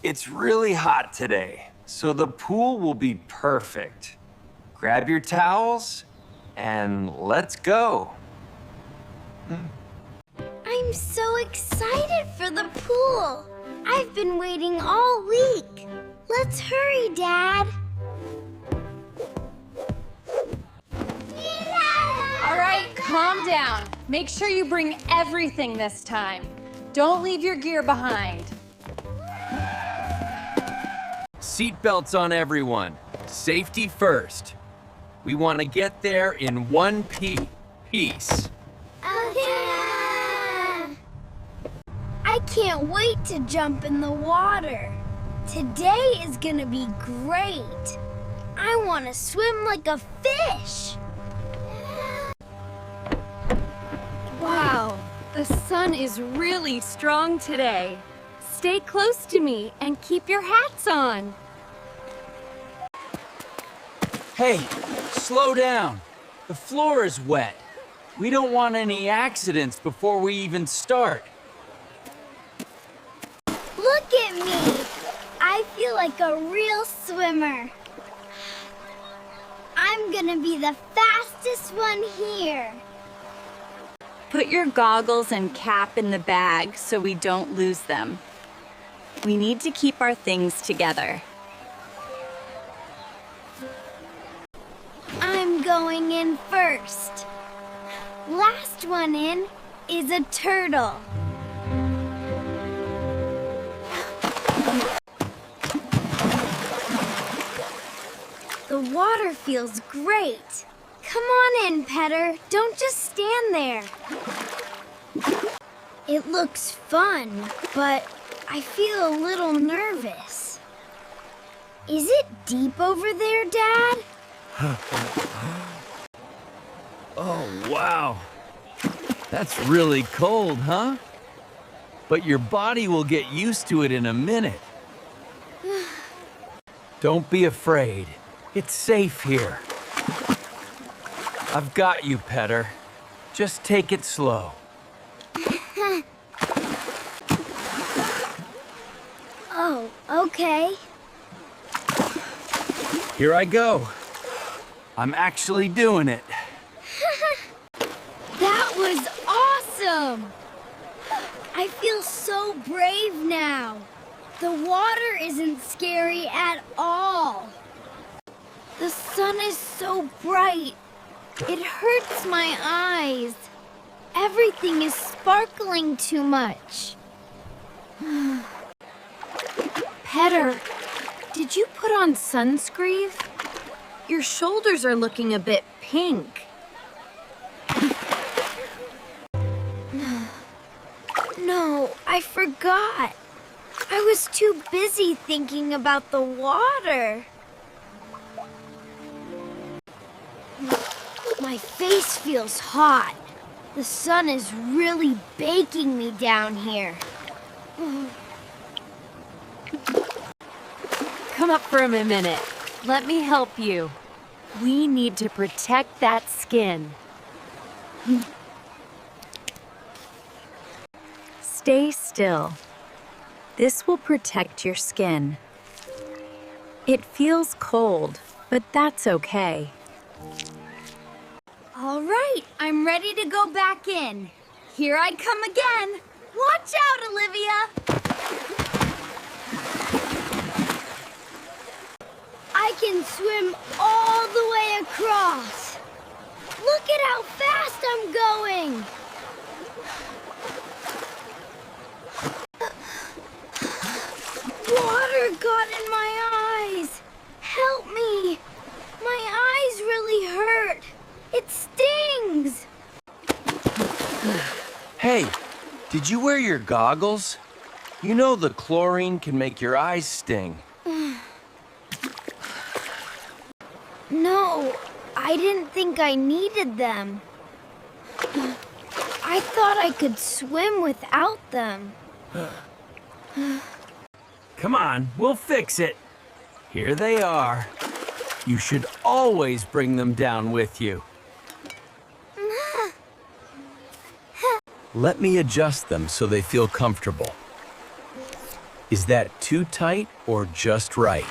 It's really hot today, so the pool will be perfect. Grab your towels and let's go. I'm so excited for the pool. I've been waiting all week. Let's hurry, Dad. All right, calm down. Make sure you bring everything this time. Don't leave your gear behind. Seatbelts on everyone. Safety first. We want to get there in one piece. Okay. I can't wait to jump in the water. Today is gonna be great. I want to swim like a fish. Wow, the sun is really strong today. Stay close to me and keep your hats on. Hey, slow down. The floor is wet. We don't want any accidents before we even start. Look at me. I feel like a real swimmer. I'm gonna be the fastest one here. Put your goggles and cap in the bag so we don't lose them. We need to keep our things together. I'm going in first. Last one in is a turtle. The water feels great. Come on in, Petter. Don't just stand there. It looks fun, but I feel a little nervous. Is it deep over there, Dad? Oh, wow. That's really cold, huh? But your body will get used to it in a minute. Don't be afraid. It's safe here. I've got you, Petter. Just take it slow. Oh, okay. Here I go. I'm actually doing it. That was awesome! I feel so brave now. The water isn't scary at all. The sun is so bright. It hurts my eyes. Everything is sparkling too much. Petter, did you put on sunscreen? Your shoulders are looking a bit pink. No, I forgot. I was too busy thinking about the water. My face feels hot. The sun is really baking me down here. Come up for a minute. Let me help you. We need to protect that skin. Stay still. This will protect your skin. It feels cold, but that's okay. All right, I'm ready to go back in. Here I come again. Watch out, Olivia. I can swim all the way across. Look at how fast I'm going. Water got in my eyes. Help me. My eyes really hurt. It stings. Hey, did you wear your goggles? You know the chlorine can make your eyes sting. No, I didn't think I needed them. I thought I could swim without them. Come on, we'll fix it. Here they are. You should always bring them down with you. Let me adjust them so they feel comfortable. Is that too tight or just right?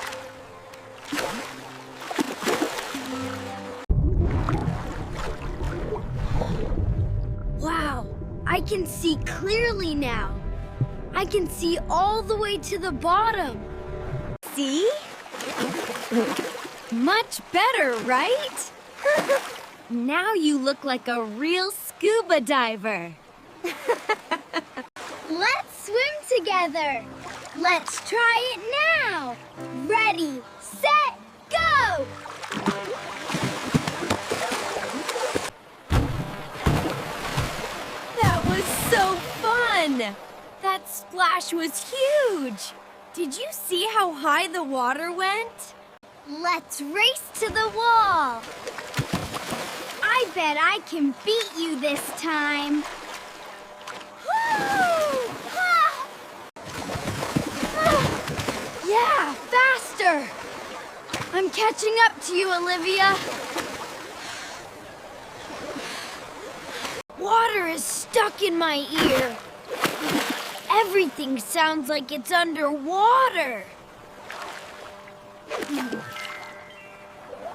Wow, I can see clearly now. I can see all the way to the bottom. See? Much better, right? Now you look like a real scuba diver. Let's swim together. Let's try it now. Ready, set, go! That was so fun! That splash was huge! Did you see how high the water went? Let's race to the wall. I bet I can beat you this time. Woo! Ah! Ah! Yeah, faster! I'm catching up to you, Olivia. Water is stuck in my ear. Everything sounds like it's underwater.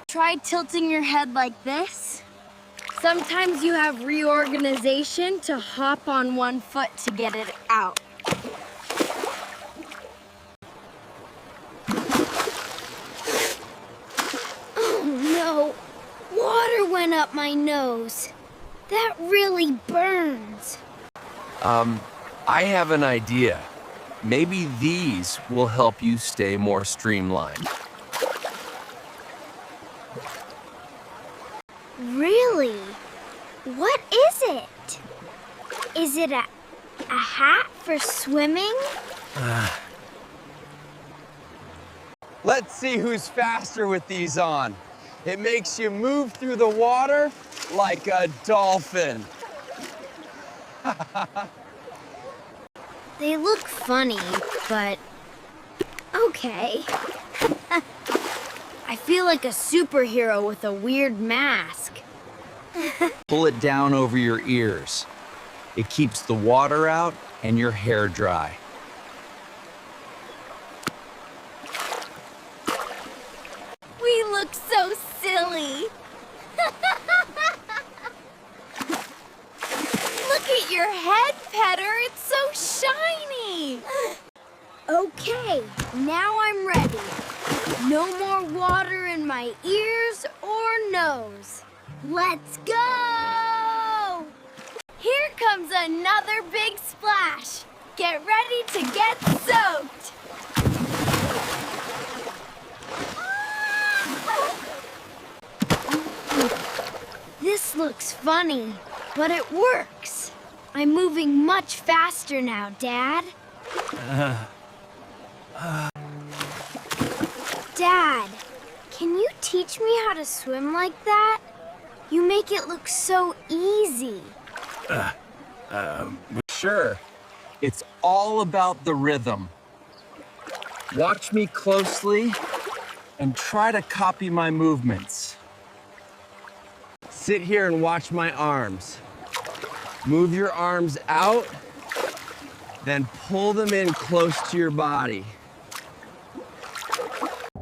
Try tilting your head like this. Sometimes you have reorganization to hop on one foot to get it out. Oh no, water went up my nose. That really burns. I have an idea. Maybe these will help you stay more streamlined. Really? What is it? Is it a hat for swimming? Let's see who's faster with these on. It makes you move through the water like a dolphin. They look funny, but okay. I feel like a superhero with a weird mask. Pull it down over your ears. It keeps the water out and your hair dry. We look so silly. Look at your head, Petter. It's so shiny. Okay, now I'm ready. No more water in my ears or nose. Let's go! Here comes another big splash. Get ready to get soaked. This looks funny, but it works. I'm moving much faster now, Dad. Dad, can you teach me how to swim like that? You make it look so easy. Sure, it's all about the rhythm. Watch me closely and try to copy my movements. Sit here and watch my arms. Move your arms out, then pull them in close to your body.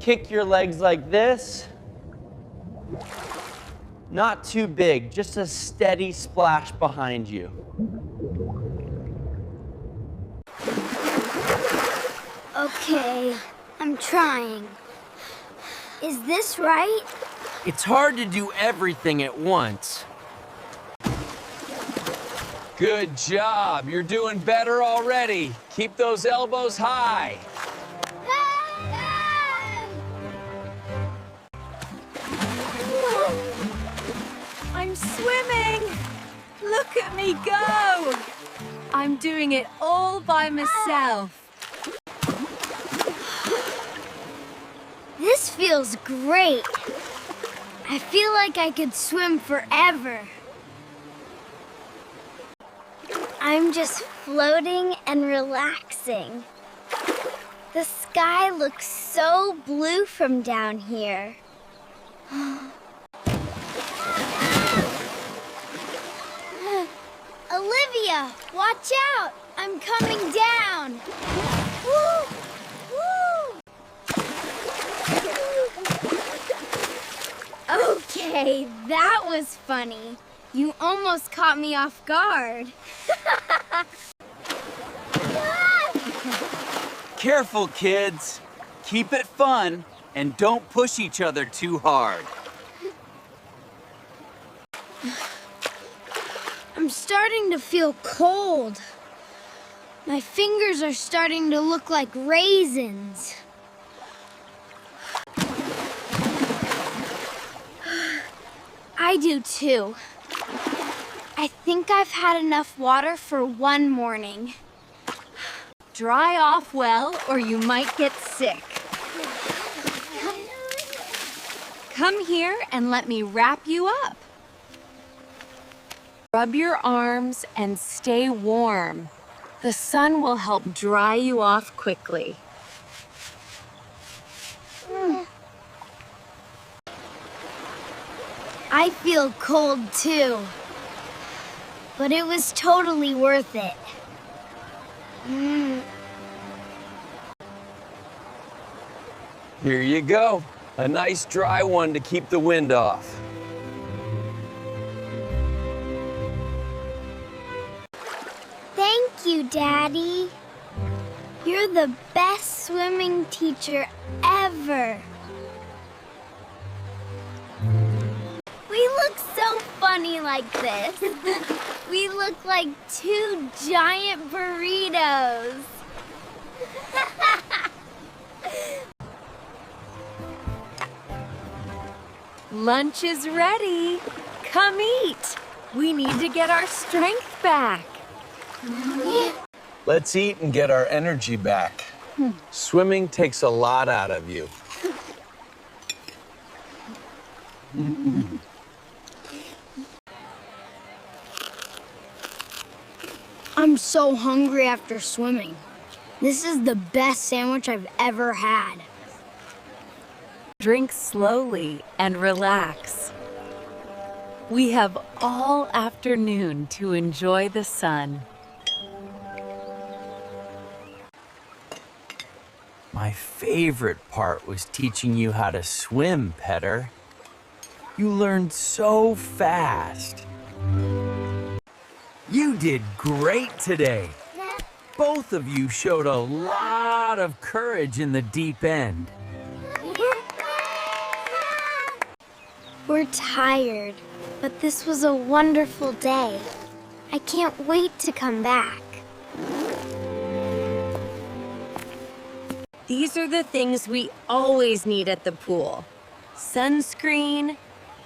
Kick your legs like this. Not too big, just a steady splash behind you. Okay, I'm trying. Is this right? It's hard to do everything at once. Good job. You're doing better already. Keep those elbows high. I'm swimming. Look at me go. I'm doing it all by myself. This feels great. I feel like I could swim forever. I'm just floating and relaxing. The sky looks so blue from down here. Olivia, watch out! I'm coming down. Woo! Okay, that was funny. You almost caught me off guard. Careful, kids. Keep it fun and don't push each other too hard. I'm starting to feel cold. My fingers are starting to look like raisins. I do too. I think I've had enough water for one morning. Dry off well, or you might get sick. Come here and let me wrap you up. Rub your arms and stay warm. The sun will help dry you off quickly. I feel cold too. But it was totally worth it. Here you go. A nice dry one to keep the wind off. Thank you, Daddy. You're the best swimming teacher ever. We look so funny like this. We look like two giant burritos. Lunch is ready. Come eat. We need to get our strength back. Let's eat and get our energy back. Swimming takes a lot out of you. I'm so hungry after swimming. This is the best sandwich I've ever had. Drink slowly and relax. We have all afternoon to enjoy the sun. My favorite part was teaching you how to swim, Petter. You learned so fast. You did great today. Both of you showed a lot of courage in the deep end. We're tired, but this was a wonderful day. I can't wait to come back. These are the things we always need at the pool. Sunscreen,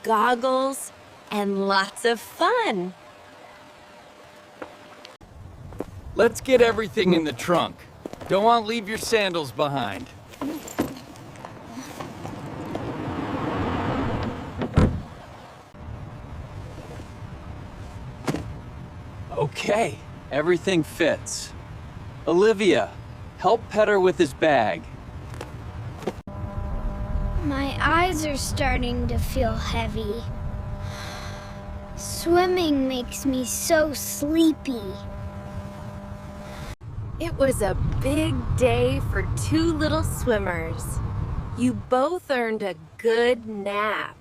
goggles, and lots of fun. Let's get everything in the trunk. Don't want to leave your sandals behind. Okay, everything fits. Olivia, help Petter with his bag. My eyes are starting to feel heavy. Swimming makes me so sleepy. It was a big day for two little swimmers. You both earned a good nap.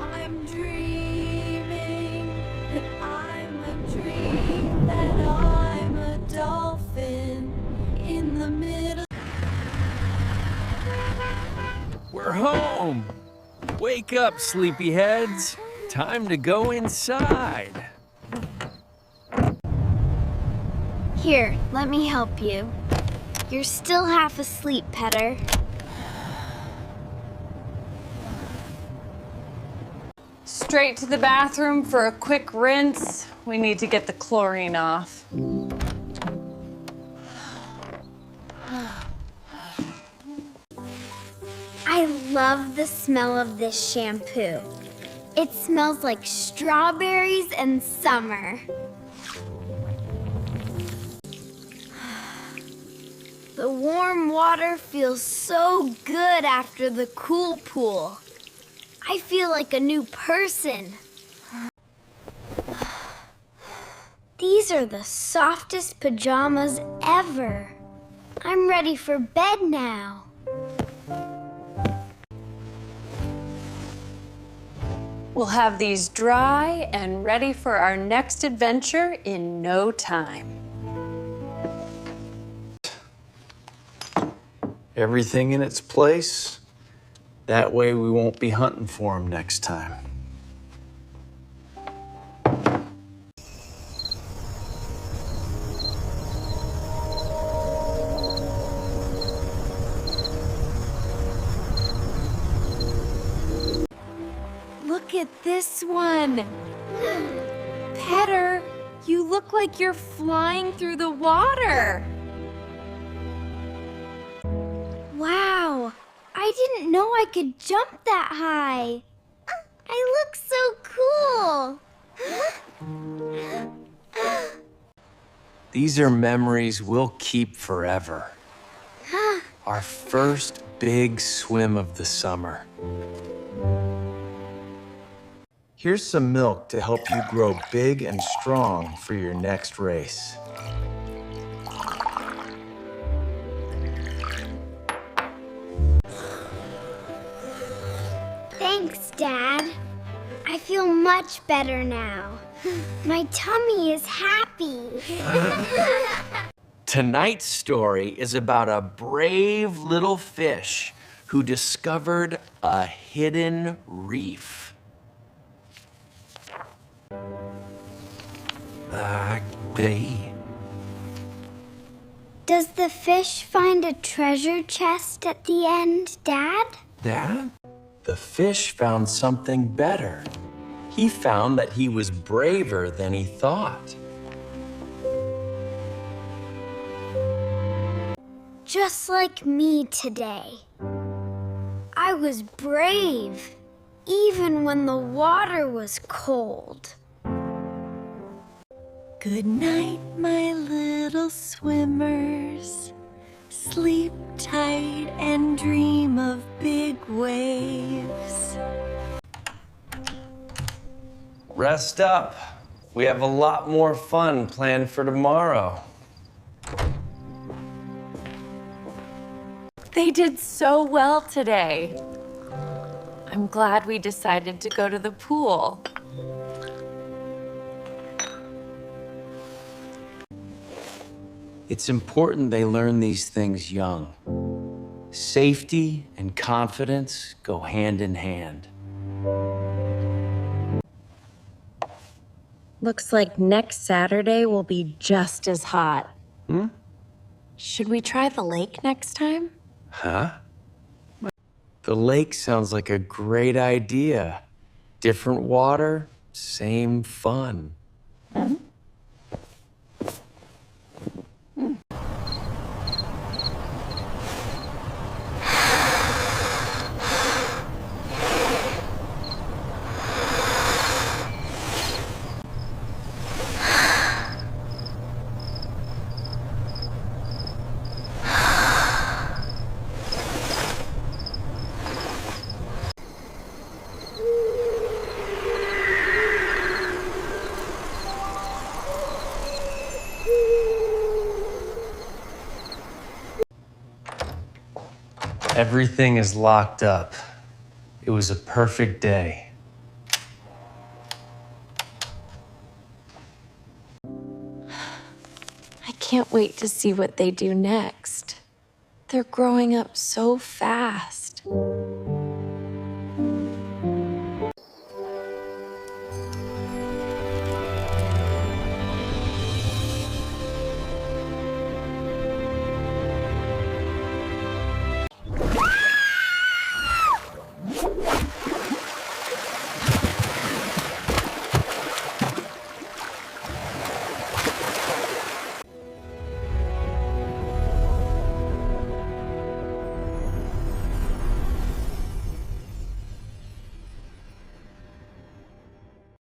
I'm dreaming that I'm a dream, that I'm a dolphin in the middle. We're home. Wake up, sleepyheads. Time to go inside. Here, let me help you. You're still half asleep, Petter. Straight to the bathroom for a quick rinse. We need to get the chlorine off. I love the smell of this shampoo. It smells like strawberries and summer. The warm water feels so good after the cool pool. I feel like a new person. These are the softest pajamas ever. I'm ready for bed now. We'll have these dry and ready for our next adventure in no time. Everything in its place. That way we won't be hunting for them next time. Look at this one. Petter, you look like you're flying through the water. Wow, I didn't know I could jump that high. I look so cool. These are memories we'll keep forever. Our first big swim of the summer. Here's some milk to help you grow big and strong for your next race. Thanks, Dad. I feel much better now. My tummy is happy. Tonight's story is about a brave little fish who discovered a hidden reef. Does the fish find a treasure chest at the end, Dad? Dad? The fish found something better. He found that he was braver than he thought. Just like me today. I was brave, even when the water was cold. Good night, my little swimmers. Sleep tight and dream of big waves. Rest up. We have a lot more fun planned for tomorrow. They did so well today. I'm glad we decided to go to the pool. It's important they learn these things young. Safety and confidence go hand in hand. Looks like next Saturday will be just as hot. Should we try the lake next time? Huh? The lake sounds like a great idea. Different water, same fun. Everything is locked up. It was a perfect day. I can't wait to see what they do next. They're growing up so fast.